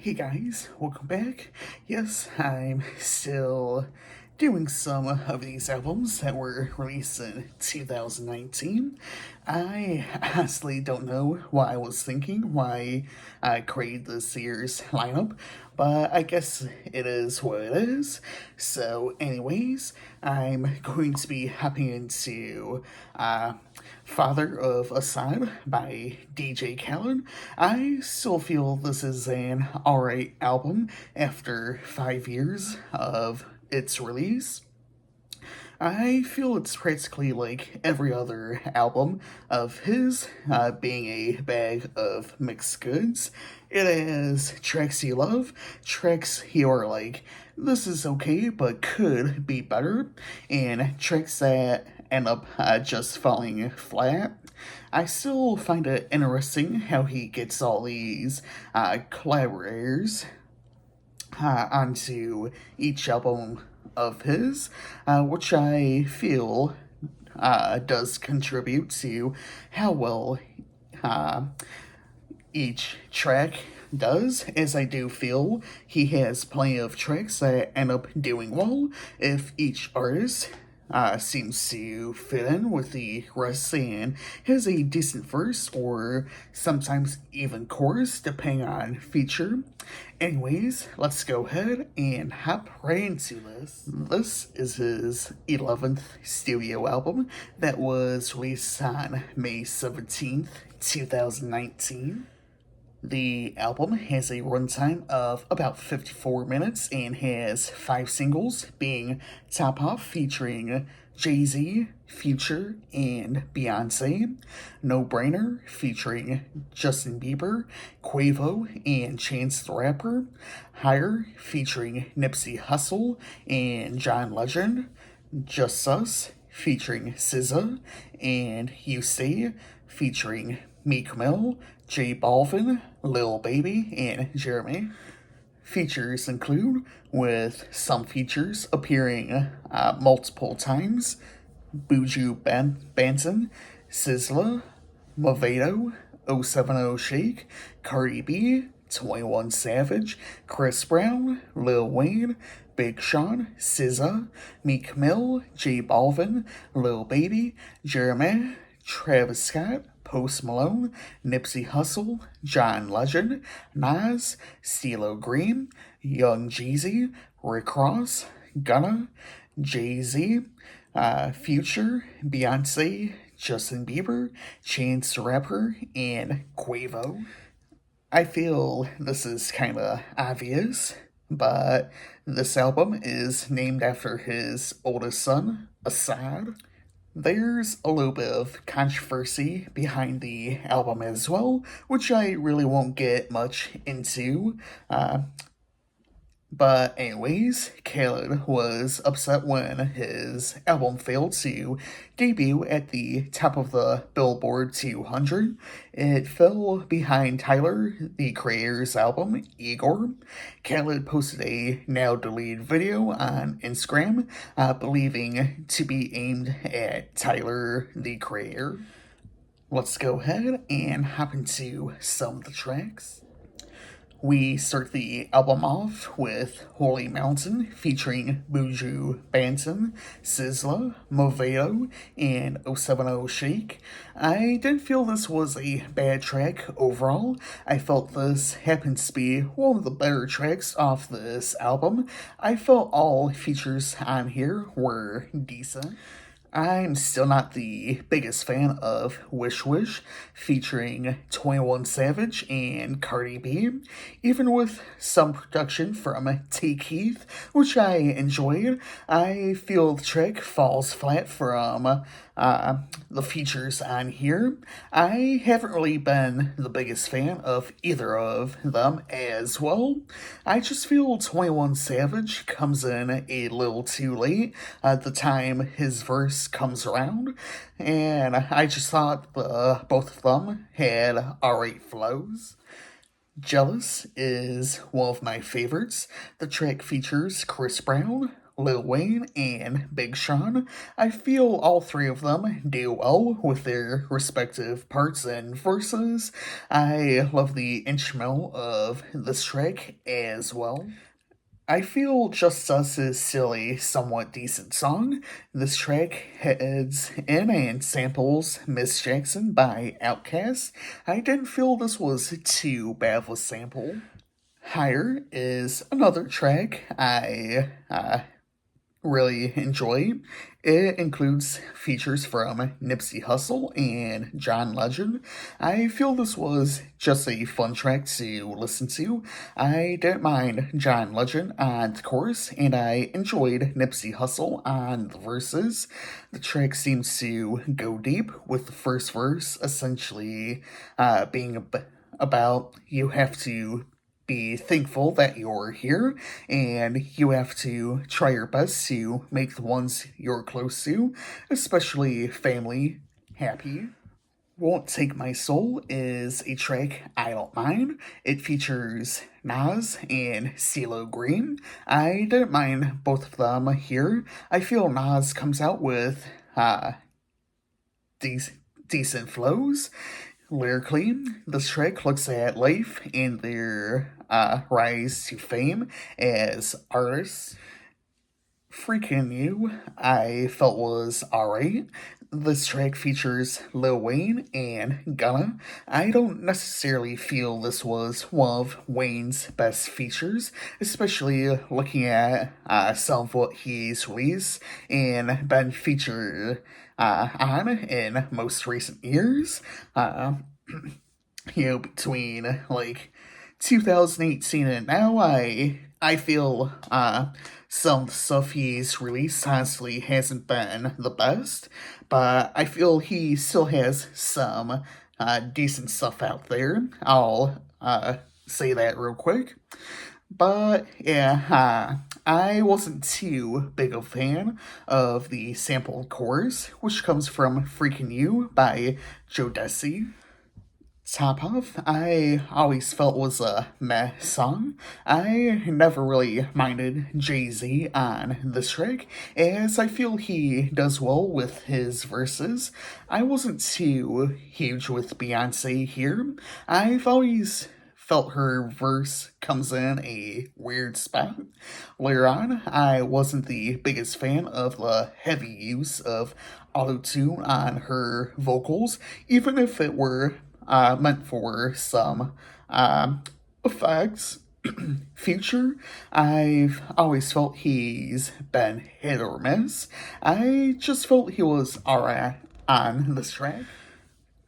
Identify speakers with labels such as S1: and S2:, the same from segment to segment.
S1: Hey guys, welcome back. Yes, I'm still doing some of these albums that were released in 2019. I honestly don't know what I was thinking, why I created this year's lineup, but I guess it is what it is. So, anyways, I'm going to be hopping into Father of Ashad by DJ Khaled. I still feel this is an alright album after 5 years of its release. I feel it's practically like every other album of his, being a bag of mixed goods. It has tracks you love, tracks you are like, this is okay, but could be better, and tracks that end up just falling flat. I still find it interesting how he gets all these collaborators onto each album of his, which I feel does contribute to how well uh, each track does, as I do feel he has plenty of tracks that end up doing well if each artist seems to fit in with the rest and has a decent verse or sometimes even chorus depending on feature. Anyways, let's go ahead and hop right into this. This is his 11th studio album that was released on May 17th, 2019. The album has a runtime of about 54 minutes and has 5 singles, being Top Off featuring Jay-Z, Future, and Beyonce, No Brainer featuring Justin Bieber, Quavo, and Chance the Rapper, Higher featuring Nipsey Hussle and John Legend, Just Us featuring SZA, and You Say featuring Meek Mill, J Balvin, Lil Baby, and Jeremy. Features include, with some features appearing multiple times, Banton, Sizzla, Movado, 070 Shake, Cardi B, 21 Savage, Chris Brown, Lil Wayne, Big Sean, SZA, Meek Mill, J Balvin, Lil Baby, Jeremy, Travis Scott, Post Malone, Nipsey Hussle, John Legend, Nas, CeeLo Green, Young Jeezy, Rick Ross, Gunna, Jay-Z, Future, Beyonce, Justin Bieber, Chance the Rapper, and Quavo. I feel this is kind of obvious, but this album is named after his oldest son, Assad. There's a little bit of controversy behind the album as well, which I really won't get much into. But anyways, Khaled was upset when his album failed to debut at the top of the Billboard 200. It fell behind Tyler, the Creator's album, Igor. Khaled posted a now deleted video on Instagram, believing to be aimed at Tyler, the Creator. Let's go ahead and hop into some of the tracks. We start the album off with Holy Mountain featuring Buju Banton, Sizzla, Movado, and 070 Shake. I didn't feel this was a bad track overall. I felt this happens to be one of the better tracks off this album. I felt all features on here were decent. I'm still not the biggest fan of Wish Wish featuring 21 Savage and Cardi B, even with some production from T. Keith, which I enjoyed. I feel the track falls flat from the features on here. I haven't really been the biggest fan of either of them as well. I just feel 21 Savage comes in a little too late at the time his verse comes around, and I just thought both of them had alright flows. Jealous is one of my favorites. The track features Chris Brown, Lil Wayne, and Big Sean. I feel all three of them do well with their respective parts and verses. I love the instrumental of this track as well. I feel Just Us is still a somewhat decent song. This track heads in and samples Miss Jackson by Outkast. I didn't feel this was too bad of a sample. Higher is another track I really enjoy. It includes features from Nipsey Hussle and John Legend. I feel this was just a fun track to listen to. I didn't mind John Legend on the chorus, and I enjoyed Nipsey Hussle on the verses. The track seems to go deep, with the first verse essentially being about you have to be thankful that you're here, and you have to try your best to make the ones you're close to, especially family, happy. Won't Take My Soul is a track I don't mind. It features Nas and CeeLo Green. I didn't mind both of them here. I feel Nas comes out with decent flows. Lyrically, this track looks at life and their rise to fame as artists. Freaking You, I felt was alright. This track features Lil Wayne and Gunna. I don't necessarily feel this was one of Wayne's best features, especially looking at some of what he's released and been featured on in most recent years. Between like 2018 and now, I feel some stuff he's released honestly hasn't been the best, but I feel he still has some decent stuff out there. I'll say that real quick. But yeah, I wasn't too big a fan of the sampled chorus, which comes from Freaking You by Joe Desi. Top Off, I always felt was a meh song. I never really minded Jay-Z on this track, as I feel he does well with his verses. I wasn't too huge with Beyonce here. I've always felt her verse comes in a weird spot. Later on, I wasn't the biggest fan of the heavy use of auto-tune on her vocals, even if it were meant for some effects. Future, I've always felt he's been hit or miss. I just felt he was alright on this track.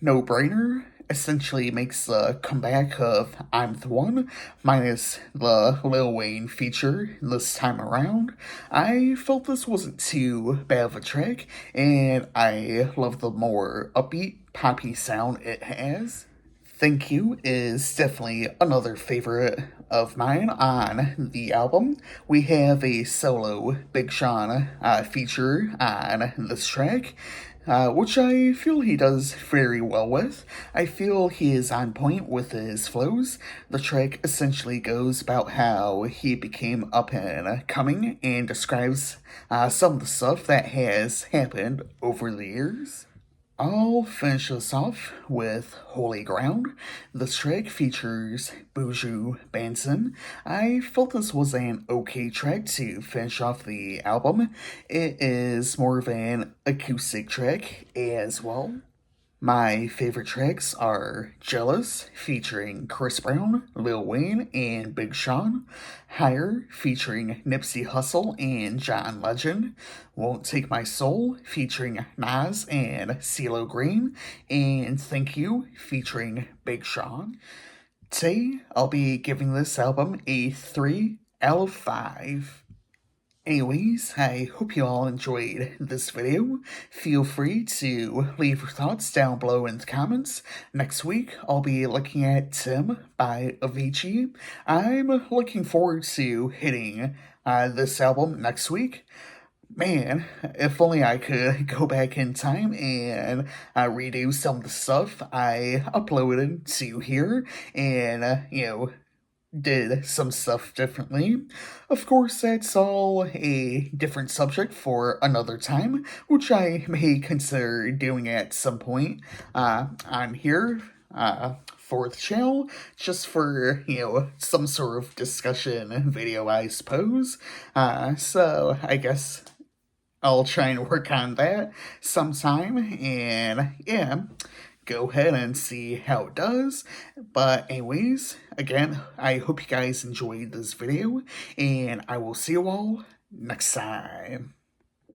S1: No Brainer essentially makes the comeback of I'm the One, minus the Lil Wayne feature this time around. I felt this wasn't too bad of a track, and I love the more upbeat, poppy sound it has. Thank You is definitely another favorite of mine on the album. We have a solo Big Sean feature on this track, which I feel he does very well with. I feel he is on point with his flows. The track essentially goes about how he became up and coming and describes some of the stuff that has happened over the years. I'll finish this off with Holy Ground. This track features Buju Banton. I felt this was an okay track to finish off the album. It is more of an acoustic track as well. My favorite tracks are Jealous, featuring Chris Brown, Lil Wayne, and Big Sean. Higher, featuring Nipsey Hussle and John Legend. Won't Take My Soul, featuring Nas and CeeLo Green. And Thank You, featuring Big Sean. Today, I'll be giving this album a 3 out of 5. Anyways, I hope you all enjoyed this video. Feel free to leave your thoughts down below in the comments. Next week, I'll be looking at Tim by Avicii. I'm looking forward to hitting this album next week. Man, if only I could go back in time and redo some of the stuff I uploaded to here and, did some stuff differently. Of course, that's all a different subject for another time, which I may consider doing at some point on here for the channel, just for, some sort of discussion video, I suppose. So I guess I'll try and work on that sometime, and yeah, go ahead and see how it does. But anyways, again, I hope you guys enjoyed this video, and I will see you all next time.